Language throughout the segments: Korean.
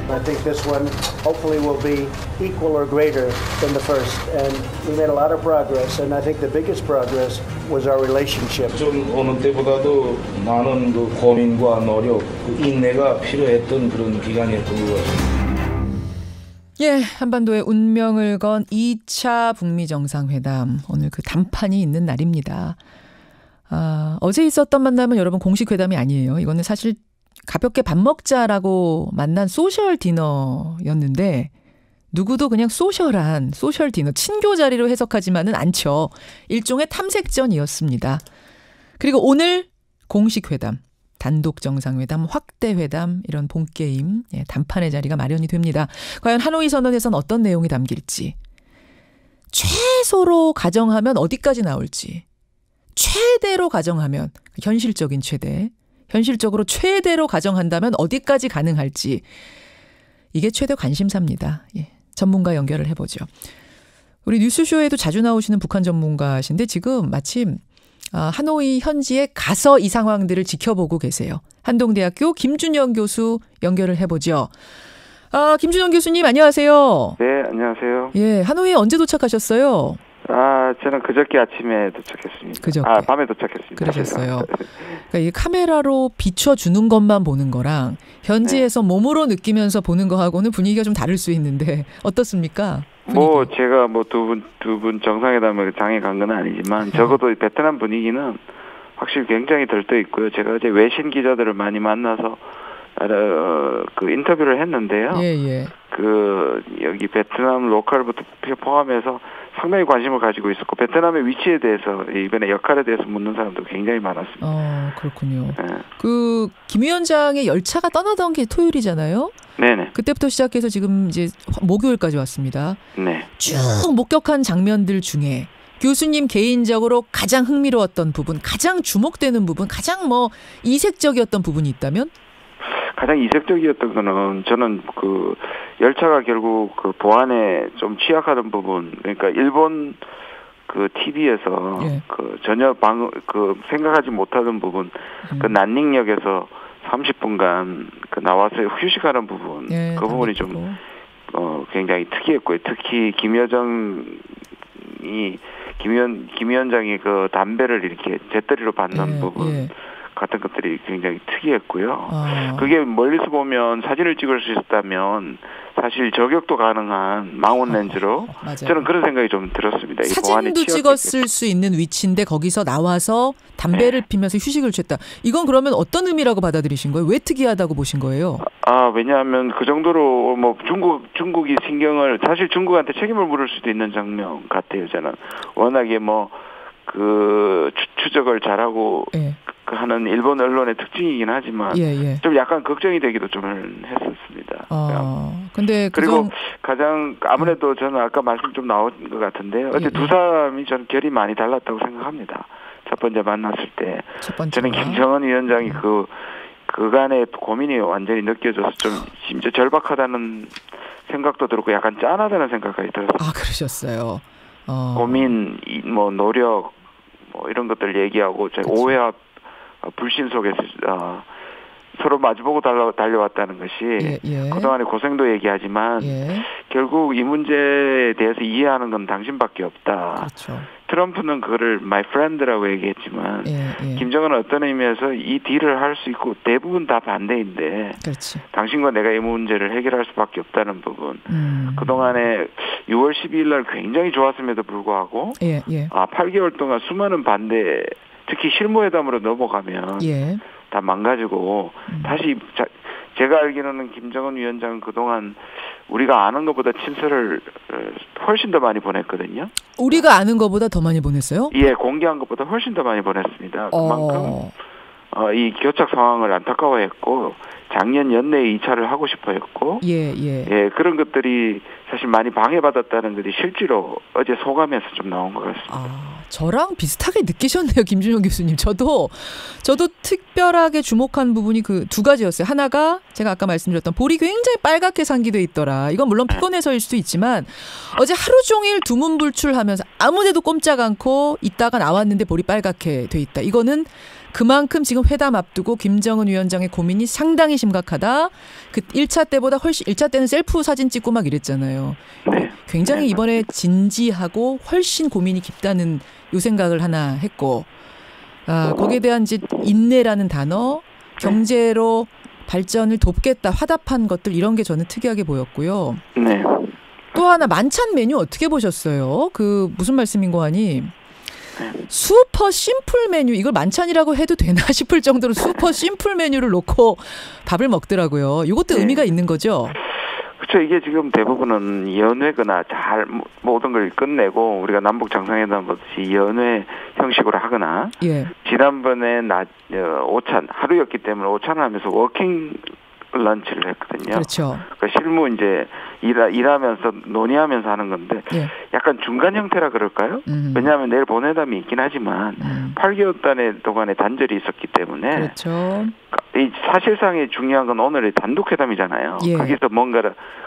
I think this one hopefully will be equal or greater than the first. And we made a lot of progress. And I think the biggest progress was our relationship. 좀 어느 때보다도 많은 그 고민과 노력, 그 인내가 필요했던 그런 기간이었던 것 같습니다. 예, 한반도의 운명을 건 2차 북미 정상회담. 오늘 그 담판이 있는 날입니다. 어제 있었던 만남은 여러분 공식 회담이 아니에요. 이거는 사실 가볍게 밥 먹자라고 만난 소셜 디너였는데 누구도 그냥 소셜한 소셜 디너, 친교 자리로 해석하지만은 않죠. 일종의 탐색전이었습니다. 그리고 오늘 공식 회담, 단독 정상회담, 확대 회담 이런 본게임, 단판의 자리가 마련이 됩니다. 과연 하노이 선언에선 어떤 내용이 담길지, 최소로 가정하면 어디까지 나올지, 최대로 가정하면 현실적인 최대, 현실적으로 최대로 가정한다면 어디까지 가능할지 이게 최대 관심사입니다. 예, 전문가 연결을 해보죠. 우리 뉴스쇼에도 자주 나오시는 북한 전문가신데 지금 마침 하노이 현지에 가서 이 상황들을 지켜보고 계세요. 한동대학교 김준영 교수 연결을 해보죠. 김준영 교수님 안녕하세요. 네, 안녕하세요. 예, 하노이에 언제 도착하셨어요? 저는 그저께 아침에 도착했습니다. 그저께. 밤에 도착했습니다. 그러셨어요. 그러니까 이 카메라로 비춰주는 것만 보는 거랑 현지에서 몸으로 느끼면서 보는 거하고는 분위기가 좀 다를 수 있는데 어떻습니까? 분위기. 제가 두 분 정상회담에 장에 간 건 아니지만 적어도 베트남 분위기는 확실히 굉장히 들떠 있고요. 제가 어제 외신 기자들을 많이 만나서 그 인터뷰를 했는데요. 예. 여기 베트남 로컬부터 포함해서 상당히 관심을 가지고 있었고 베트남의 위치에 대해서 이번에 역할에 대해서 묻는 사람도 굉장히 많았습니다. 그렇군요. 네. 김 위원장의 열차가 떠나던 게 토요일이잖아요. 네네. 그때부터 시작해서 지금 이제 목요일까지 왔습니다. 네. 쭉 목격한 장면들 중에 교수님 개인적으로 가장 흥미로웠던 부분, 가장 주목되는 부분, 가장 이색적이었던 부분이 있다면? 가장 이색적이었던 거는 저는 열차가 결국 보안에 좀 취약하던 부분, 그러니까 일본 TV에서 전혀 생각하지 못하던 부분, 난닝역에서 30분간 나와서 휴식하는 부분, 그 부분이 좀 굉장히 특이했고요. 특히 김 위원장이 담배를 이렇게 재떨이로 받는 부분. 같은 것들이 굉장히 특이했고요. 그게 멀리서 보면 사진을 찍을 수 있었다면 사실 저격도 가능한 망원 렌즈로 저는 그런 생각이 좀 들었습니다. 사진도 찍었을 수 있는 위치인데 거기서 나와서 담배를 피면서 휴식을 취했다. 이건 그러면 어떤 의미라고 받아들이신 거예요? 왜 특이하다고 보신 거예요? 왜냐하면 그 정도로 중국이 사실 중국한테 책임을 물을 수도 있는 장면 같아요. 저는 워낙에 추적을 잘하고 하는 일본 언론의 특징이긴 하지만 좀 약간 걱정이 되기도 좀 했었습니다. 근데 그리고 가장 아무래도 저는 아까 말씀 좀 나온 것 같은데요. 어제 두 사람이 저는 결이 많이 달랐다고 생각합니다. 첫 번째 만났을 때 저는 김정은 위원장이 그간의 고민이 완전히 느껴져서 좀 심지어 절박하다는 생각도 들었고 약간 짠하다는 생각까지 들었어요. 그러셨어요. 고민, 노력, 이런 것들 얘기하고 오해와 불신 속에서 서로 마주보고 달려왔다는 것이 그동안의 고생도 얘기하지만 결국 이 문제에 대해서 이해하는 건 당신밖에 없다. 그렇죠. 트럼프는 그거를 my friend라고 얘기했지만 김정은은 어떤 의미에서 이 딜을 할 수 있고 대부분 다 반대인데 당신과 내가 이 문제를 해결할 수밖에 없다는 부분. 그동안에 6월 12일 날 굉장히 좋았음에도 불구하고 8개월 동안 수많은 반대, 특히 실무회담으로 넘어가면 다 망가지고 다시 제가 알기로는 김정은 위원장은 그동안 우리가 아는 것보다 친서를 훨씬 더 많이 보냈거든요. 우리가 아는 것보다 더 많이 보냈어요? 예, 공개한 것보다 훨씬 더 많이 보냈습니다. 그만큼 이 교착 상황을 안타까워했고 작년 연내에 2차를 하고 싶어 했고 그런 것들이 사실 많이 방해받았다는 것이 실제로 어제 소감에서 좀 나온 것 같습니다. 저랑 비슷하게 느끼셨네요, 김준영 교수님. 저도 특별하게 주목한 부분이 그 두 가지였어요. 하나가 제가 아까 말씀드렸던 볼이 굉장히 빨갛게 상기돼 있더라. 이건 물론 피곤해서일 수도 있지만 어제 하루 종일 두문불출하면서 아무데도 꼼짝 않고 있다가 나왔는데 볼이 빨갛게 돼 있다. 이거는 그만큼 지금 회담 앞두고 김정은 위원장의 고민이 상당히 심각하다. 그 1차 때보다 훨씬 1차 때는 셀프 사진 찍고 막 이랬잖아요. 네. 굉장히 이번에 진지하고 훨씬 고민이 깊다는 요 생각을 하나 했고 거기에 대한 이제 인내라는 단어, 경제로 발전을 돕겠다, 화답한 것들 이런 게 저는 특이하게 보였고요. 네. 또 하나 만찬 메뉴 어떻게 보셨어요? 그 무슨 말씀인 거 하니 슈퍼 심플 메뉴 이걸 만찬이라고 해도 되나 싶을 정도로 슈퍼 심플 메뉴를 놓고 밥을 먹더라고요. 이것도 네. 의미가 있는 거죠? 그렇죠. 이게 지금 대부분은 연회거나 잘 모든 걸 끝내고 우리가 남북 정상회담 보듯이 연회 형식으로 하거나 예. 지난번에 오찬 하루였기 때문에 오찬을 하면서 워킹 런치를 했거든요. 그렇죠. 그러니까 실무 이제 일하면서 논의하면서 하는 건데 예. 약간 중간 형태라 그럴까요? 왜냐하면 내일 본회담이 있긴 하지만 8개월 동안에 단절이 있었기 때문에 그렇죠. 이 사실상의 중요한 건 오늘의 단독 회담이잖아요. 예. 거기서 뭔가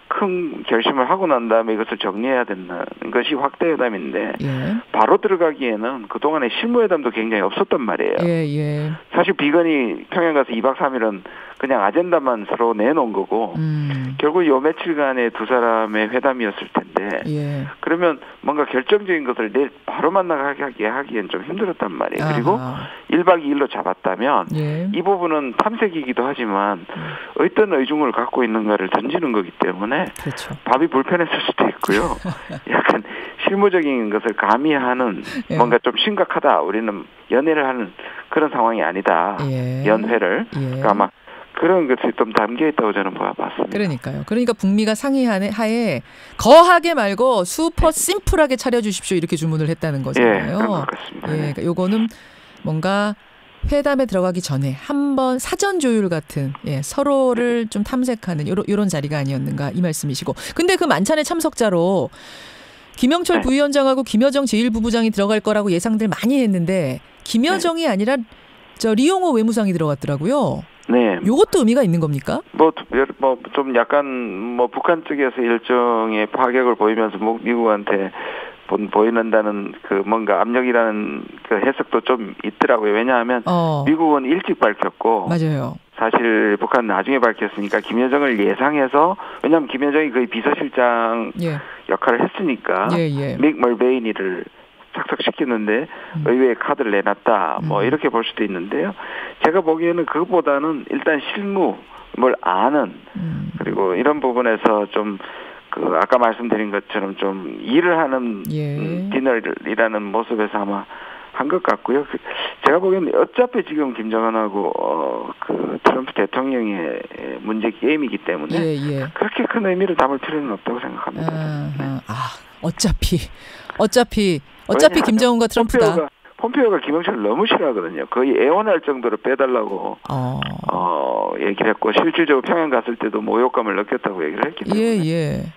큰 결심을 하고 난 다음에 이것을 정리해야 된다는 것이 확대 회담인데 예. 바로 들어가기에는 그동안에 실무 회담도 굉장히 없었단 말이에요. 예. 사실 비건이 평양 가서 2박 3일은 그냥 아젠다만 서로 내놓은 거고 결국 요 며칠간의 두 사람의 회담이었을 텐데 예. 그러면 뭔가 결정적인 것을 내일 바로 만나게 하기엔 좀 힘들었단 말이에요. 아하. 그리고 1박 2일로 잡았다면 예. 이 부분은 탐색이기도 하지만 어떤 의중을 갖고 있는가를 던지는 거기 때문에 그렇죠. 밥이 불편했을 수도 있고요. 약간 실무적인 것을 가미하는 예. 뭔가 좀 심각하다. 우리는 연회를 하는 그런 상황이 아니다. 예. 연회를. 예. 그러니까 아마 그런 것이 좀 담겨 있다고 저는 봤습니다. 그러니까요. 그러니까 북미가 상의하에 거하게 말고 슈퍼 심플하게 차려주십시오 이렇게 주문을 했다는 거잖아요. 예, 그런 것 같습니다. 예, 그러니까 요거는 뭔가 회담에 들어가기 전에 한번 사전 조율 같은 서로를 좀 탐색하는 요런 자리가 아니었는가 이 말씀이시고. 근데 그 만찬의 참석자로 김영철 부위원장하고 김여정 제1부부장이 들어갈 거라고 예상들 많이 했는데 김여정이 아니라 리용호 외무상이 들어갔더라고요. 네. 요것도 의미가 있는 겁니까? 좀 약간 북한 측에서 일종의 파격을 보이면서 미국한테 보이는다는 그 뭔가 압력이라는 그 해석도 좀 있더라고요. 왜냐하면 미국은 일찍 밝혔고 맞아요. 사실 북한은 나중에 밝혔으니까 김여정을 예상해서 왜냐하면 김여정이 거의 비서실장 역할을 했으니까 믹 멀베이니를 착석시키는데 의회에 카드를 내놨다. 이렇게 볼 수도 있는데요. 제가 보기에는 그것보다는 일단 실무 뭘 아는 그리고 이런 부분에서 좀 아까 말씀드린 것처럼 좀 일을 하는 디너이라는 모습에서 아마 한 것 같고요. 제가 보기에는 어차피 지금 김정은하고 트럼프 대통령의 문제 게임이기 때문에 그렇게 큰 의미를 담을 필요는 없다고 생각합니다. 어차피 김정은과 트럼프다. 폼페오가 김영철을 너무 싫어하거든요. 거의 애원할 정도로 빼달라고 얘기를 했고 실질적으로 평양 갔을 때도 모욕감을 느꼈다고 얘기를 했기 때문에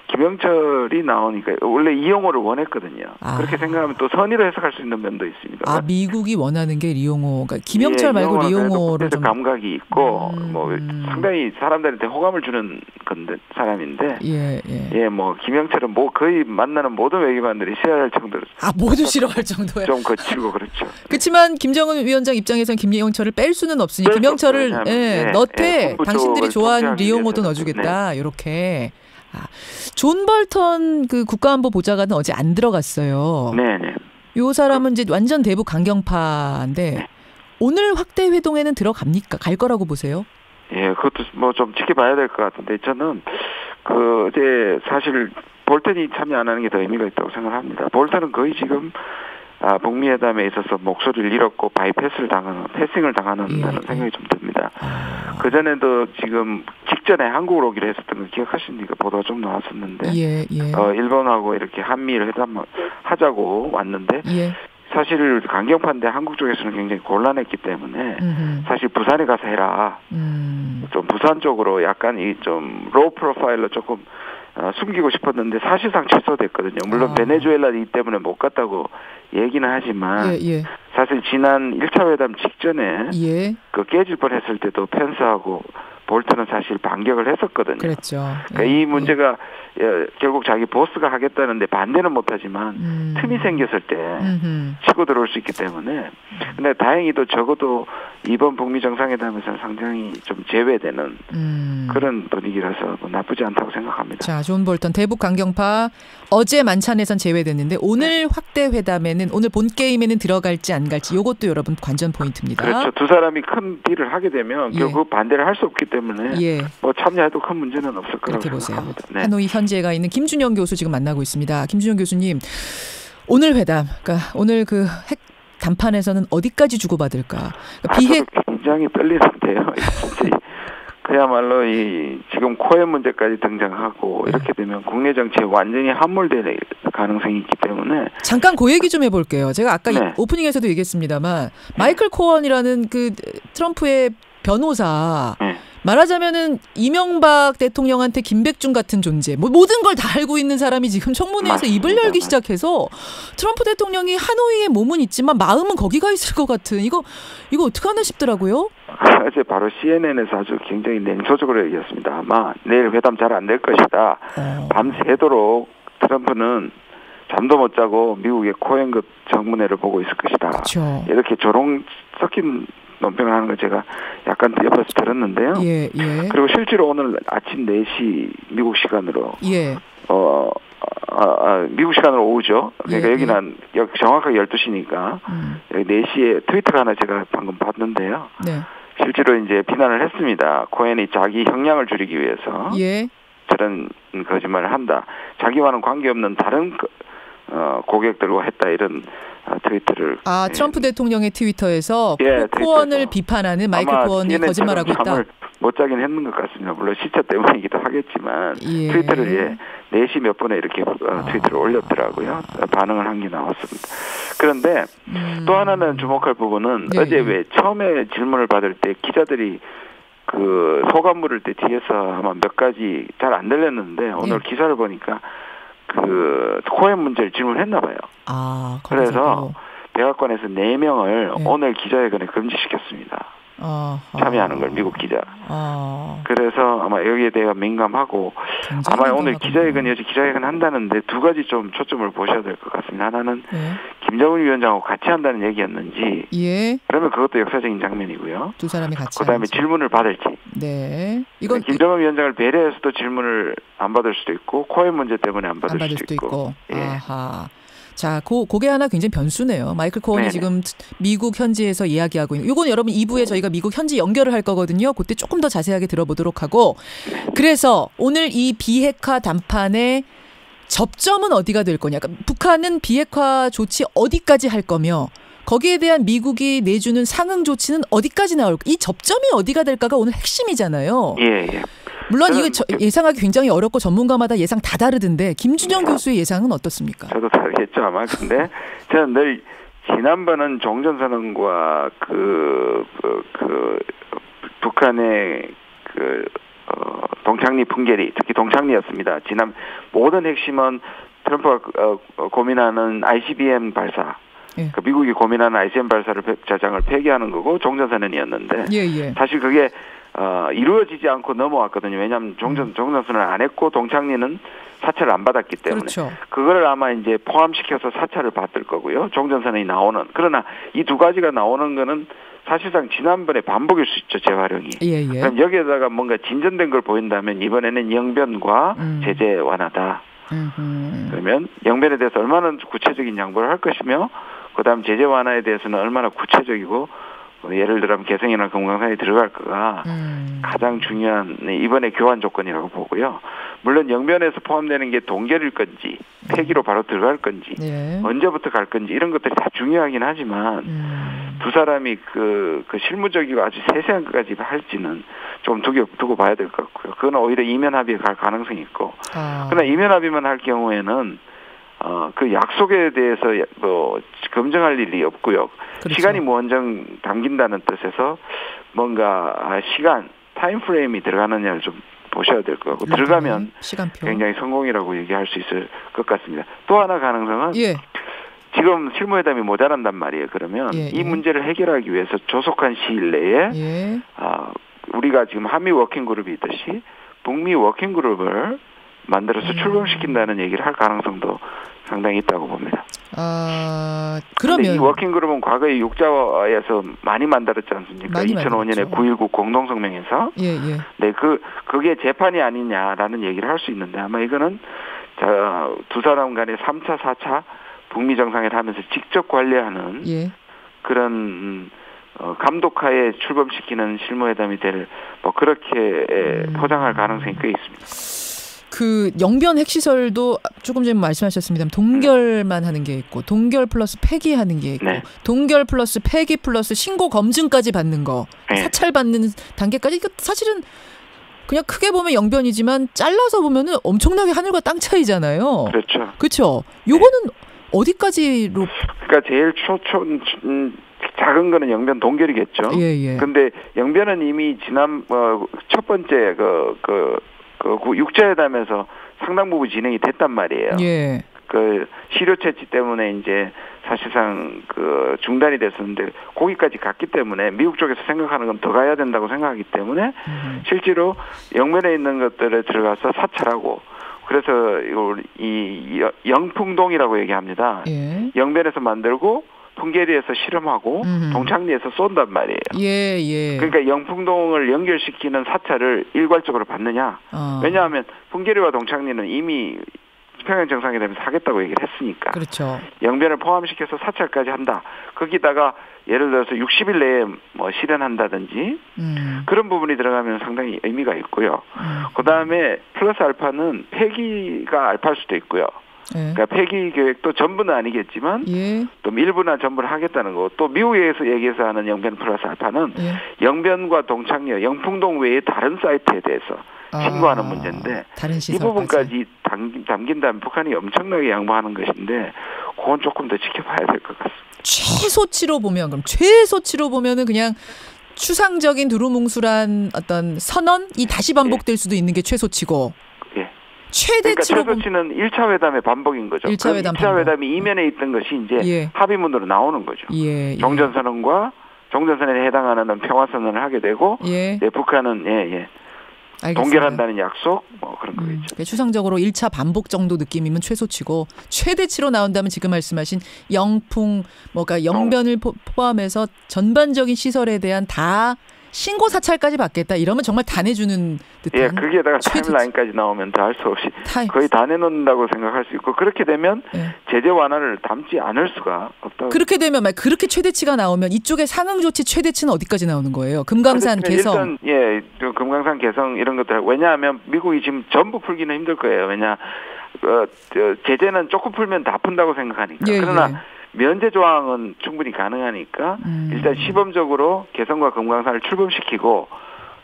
김영철이 나오니까 원래 이용호를 원했거든요. 그렇게 생각하면 또 선의로 해석할 수 있는 면도 있습니다. 미국이 원하는 게 리용호, 그러니까 김영철 말고 리용호를 좀 감각이 있고 상당히 사람들한테 호감을 주는 사람인데 김영철은 거의 만나는 모든 외교관들이 싫어할 정도로 모두 싫어할 정도야. 좀 거칠고 그렇죠. 그렇지만 김정은 위원장 입장에서는 김영철을 뺄 수는 없으니 김영철을 넣되 당신들이 좋아하는 리용호도 넣어주겠다. 이렇게. 존 볼턴 그 국가안보 보좌관은 어제 안 들어갔어요. 네네. 요 사람은 이제 완전 대북 강경파인데 오늘 확대 회동에는 들어갑니까? 갈 거라고 보세요? 예, 그것도 좀 지켜봐야 될 것 같은데 저는 이제 사실 볼턴이 참여 안 하는 게 더 의미가 있다고 생각합니다. 볼턴은 거의 지금 북미 회담에 있어서 목소리를 잃었고 패싱을 당하는 생각이 좀 듭니다. 그전에도 지금 직전에 한국으로 오기로 했었던 거 기억하십니까? 보도가 좀 나왔었는데 일본하고 이렇게 한미를 하자고 왔는데 사실 강경파인데 한국 쪽에서는 굉장히 곤란했기 때문에 사실 부산에 가서 해라. 좀 부산 쪽으로 약간 좀 로우 프로파일로 조금 숨기고 싶었는데 사실상 취소됐거든요. 물론 베네수엘라이기 때문에 못 갔다고 얘기는 하지만 사실 지난 1차 회담 직전에 그 깨질 뻔했을 때도 펜스하고 볼턴은 사실 반격을 했었거든요. 그랬죠. 그러니까 이 문제가 결국 자기 보스가 하겠다는데 반대는 못하지만 틈이 생겼을 때 치고 들어올 수 있기 때문에. 근데 다행히도 적어도 이번 북미 정상회담에서는 상당히 좀 제외되는 그런 분위기라서 뭐 나쁘지 않다고 생각합니다. 자, 존 볼턴 대북 강경파 어제 만찬에선 제외됐는데 오늘 확대 회담에는 오늘 본 게임에는 들어갈지 안 갈지 이것도 여러분 관전 포인트입니다. 그렇죠. 두 사람이 큰 딜을 하게 되면 결국 반대를 할 수 없기 때문에 뭐 참여해도 큰 문제는 없을 거라고 생각합니다. 네. 하노이 현지에 가 있는 김준영 교수 지금 만나고 있습니다. 김준영 교수님, 오늘 회담, 그러니까 오늘 그 핵 담판에서는 어디까지 주고받을까? 그러니까 비핵 굉장히 떨리는데요. 그야말로 이 지금 코엔 문제까지 등장하고 이렇게 되면 국내 정치에 완전히 함몰될 가능성이 있기 때문에 잠깐 그 얘기 좀 해볼게요. 제가 아까 오프닝에서도 얘기했습니다만 마이클 코언이라는 그 트럼프의 변호사 말하자면은 이명박 대통령한테 김백준 같은 존재, 뭐 모든 걸 다 알고 있는 사람이 지금 청문회에서 입을 열기 시작해서 트럼프 대통령이 하노이에 몸은 있지만 마음은 거기가 있을 것 같은 이거 어떡하나 싶더라고요. 어제 바로 CNN에서 아주 굉장히 냉소적으로 얘기했습니다. 아마 내일 회담 잘 안 될 것이다. 밤새도록 트럼프는 잠도 못 자고 미국의 코엔급 정문회를 보고 있을 것이다. 그렇죠. 이렇게 조롱 섞인 논평을 하는 거 제가 약간 옆에서 들었는데요. 그리고 실제로 오늘 아침 4시 미국 시간으로 미국 시간으로 오후죠. 그러니까 여기는 정확하게 12시니까 4시에 트위터를 하나 제가 방금 봤는데요. 실제로 이제 비난을 했습니다. 코엔이 자기 형량을 줄이기 위해서 저런 거짓말을 한다. 자기와는 관계없는 다른 고객들과 했다 이런 트위터를. 트럼프 대통령의 트위터에서 코언을 비판하는 마이클 코언이 거짓말하고 있다. 못 자긴 했는 것 같습니다. 물론 시차 때문이기도 하겠지만 트위터를 4시 몇 분에 이렇게 트위터를 올렸더라고요. 반응을 한 게 나왔습니다. 그런데 또 하나는 주목할 부분은 어제 왜 처음에 질문을 받을 때 기자들이 그 소감 물을 때 뒤에서 아마 몇 가지 잘 안 들렸는데 오늘 기사를 보니까 그 코엔 문제를 질문했나 봐요. 그래서 백악관에서 4명을 오늘 기자회견에 금지시켰습니다. 참여하는 걸 미국 기자. 그래서 아마 여기에 대해 민감하고 아마 오늘 기자회견 어제 기자회견 한다는데 두 가지 좀 초점을 보셔야 될 것 같습니다. 하나는 김정은 위원장하고 같이 한다는 얘기였는지. 그러면 그것도 역사적인 장면이고요. 두 사람이 같이. 그다음에 질문을 받을지. 이건 김정은 위원장을 배려해서도 질문을 안 받을 수도 있고 코엔 문제 때문에 안 받을 수도 있고. 자, 그게 하나 굉장히 변수네요. 마이클 코언이 지금 미국 현지에서 이야기하고 있는. 이건 여러분 2부에 저희가 미국 현지 연결을 할 거거든요. 그때 조금 더 자세하게 들어보도록 하고. 그래서 오늘 이 비핵화 담판의 접점은 어디가 될 거냐. 그러니까 북한은 비핵화 조치 어디까지 할 거며 거기에 대한 미국이 내주는 상응 조치는 어디까지 나올까. 이 접점이 어디가 될까가 오늘 핵심이잖아요. 물론 이거 예상하기 굉장히 어렵고 전문가마다 예상 다 다르던데 김준영 교수의 예상은 어떻습니까? 저도 다르겠죠 아마. 근데 저는 늘 지난번은 종전선언과 북한의 동창리 분계리 특히 동창리였습니다. 지난 모든 핵심은 트럼프가 고민하는 ICBM 발사. 미국이 고민하는 ICBM 발사를 자장을 폐기하는 거고 종전선언이었는데 사실 그게 이루어지지 않고 넘어왔거든요. 왜냐하면 종전선언을 안 했고 동창리는 사찰을 안 받았기 때문에 그걸 아마 이제 포함시켜서 사찰을 받을 거고요. 종전선언이 나오는. 그러나 이 두 가지가 나오는 거는 사실상 지난번에 반복일 수 있죠. 재활용이. 그럼 여기에다가 뭔가 진전된 걸 보인다면 이번에는 영변과 제재 완화다. 그러면 영변에 대해서 얼마나 구체적인 양보를 할 것이며 그다음 제재 완화에 대해서는 얼마나 구체적이고 예를 들면 개성이나 금강산에 들어갈까가 가장 중요한 이번에 교환 조건이라고 보고요. 물론 영변에서 포함되는 게 동결일 건지 폐기로 바로 들어갈 건지 언제부터 갈 건지 이런 것들이 다 중요하긴 하지만 두 사람이 그 실무적이고 아주 세세한 것까지 할지는 좀 두고 봐야 될 것 같고요. 그건 오히려 이면 합의에 갈 가능성이 있고 그러나 이면 합의만 할 경우에는 그 약속에 대해서 뭐 검증할 일이 없고요. 시간이 무한정 담긴다는 뜻에서 뭔가 시간, 타임프레임이 들어가느냐를 좀 보셔야 될 것 같고 들어가면 시간표. 굉장히 성공이라고 얘기할 수 있을 것 같습니다. 또 하나 가능성은 지금 실무회담이 모자란단 말이에요. 그러면 이 문제를 해결하기 위해서 조속한 시일 내에 우리가 지금 한미 워킹그룹이 있듯이 북미 워킹그룹을 만들어서 출범시킨다는 얘기를 할 가능성도 상당히 있다고 봅니다. 그러면 이 워킹그룹은 과거에 육자에서 많이 만들었지 않습니까? 2005년에 9.19 공동성명에서. 예. 네, 그게 재판이 아니냐라는 얘기를 할 수 있는데 아마 이거는 두 사람 간의 3차, 4차 북미 정상회담을 하면서 직접 관리하는 그런 감독하에 출범시키는 실무회담이 될 그렇게 포장할 가능성이 꽤 있습니다. 그 영변 핵시설도 조금 전에 말씀하셨습니다. 동결만 하는 게 있고 동결 플러스 폐기하는 게 있고 동결 플러스 폐기 플러스 신고 검증까지 받는 거 사찰받는 단계까지 이거 사실은 그냥 크게 보면 영변이지만 잘라서 보면은 엄청나게 하늘과 땅 차이잖아요. 그렇죠. 그렇죠. 요거는 어디까지로? 그러니까 제일 작은 거는 영변 동결이겠죠. 예. 근데 영변은 이미 지난 첫 번째 육자회담에서 상당 부분 진행이 됐단 말이에요. 예. 그 시료 채취 때문에 이제 사실상 중단이 됐었는데 거기까지 갔기 때문에 미국 쪽에서 생각하는 건 더 가야 된다고 생각하기 때문에 실제로 영변에 있는 것들에 들어가서 사찰하고 그래서 이 영풍동이라고 얘기합니다. 예. 영변에서 만들고 풍계리에서 실험하고 동창리에서 쏜단 말이에요. 예. 그러니까 영풍동을 연결시키는 사찰을 일괄적으로 받느냐. 왜냐하면 풍계리와 동창리는 이미 평양 정상회담에서 하겠다고 얘기를 했으니까. 그렇죠. 영변을 포함시켜서 사찰까지 한다. 거기다가 예를 들어서 60일 내에 실현한다든지 그런 부분이 들어가면 상당히 의미가 있고요. 그다음에 플러스 알파는 폐기가 알파일 수도 있고요. 그러니까 폐기 계획도 전부는 아니겠지만 또 일부나 전부를 하겠다는 거. 또 미국에서 얘기해서 하는 영변 플러스 알파는 영변과 동창리, 영풍동 외에 다른 사이트에 대해서 신고하는 문제인데 이 부분까지 담긴다면 북한이 엄청나게 양보하는 것인데 그건 조금 더 지켜봐야 될 것 같습니다. 최소치로 보면은 그냥 추상적인 두루뭉술한 어떤 선언이 다시 반복될 수도 있는 게 최소치고 최대치로 그러니까 최소치는 1차 회담의 반복인 거죠. 1차 회담이 이면에 있던 것이 이제 합의문으로 나오는 거죠. 종전선언에 해당하는 평화선언을 하게 되고 북한은 동결한다는 약속 그런 거겠죠. 추상적으로 1차 반복 정도 느낌이면 최소치고 최대치로 나온다면 지금 말씀하신 영변을 포함해서 전반적인 시설에 대한 다 신고 사찰까지 받겠다. 이러면 정말 다 내주는 듯한. 거기에다가 타임라인까지 나오면 다 할 수 없이 거의 다 내놓는다고 생각할 수 있고 그렇게 되면 제재 완화를 담지 않을 수가 없다고. 그렇게 되면 그렇게 최대치가 나오면 이쪽에 상응 조치 최대치는 어디까지 나오는 거예요? 금강산 개성. 일단 금강산 개성 이런 것들. 왜냐하면 미국이 지금 전부 풀기는 힘들 거예요. 제재는 조금 풀면 다 푼다고 생각하니까. 그러나 면제 조항은 충분히 가능하니까 일단 시범적으로 개성과 금강산을 출범시키고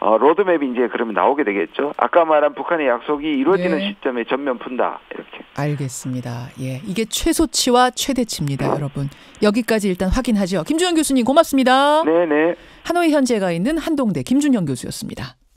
로드맵이 이제 그러면 나오게 되겠죠. 아까 말한 북한의 약속이 이루어지는 시점에 전면 푼다. 이렇게. 알겠습니다. 이게 최소치와 최대치입니다, 여러분. 여기까지 일단 확인하죠. 김준형 교수님 고맙습니다. 네네. 하노이 현지에 가 있는 한동대 김준형 교수였습니다.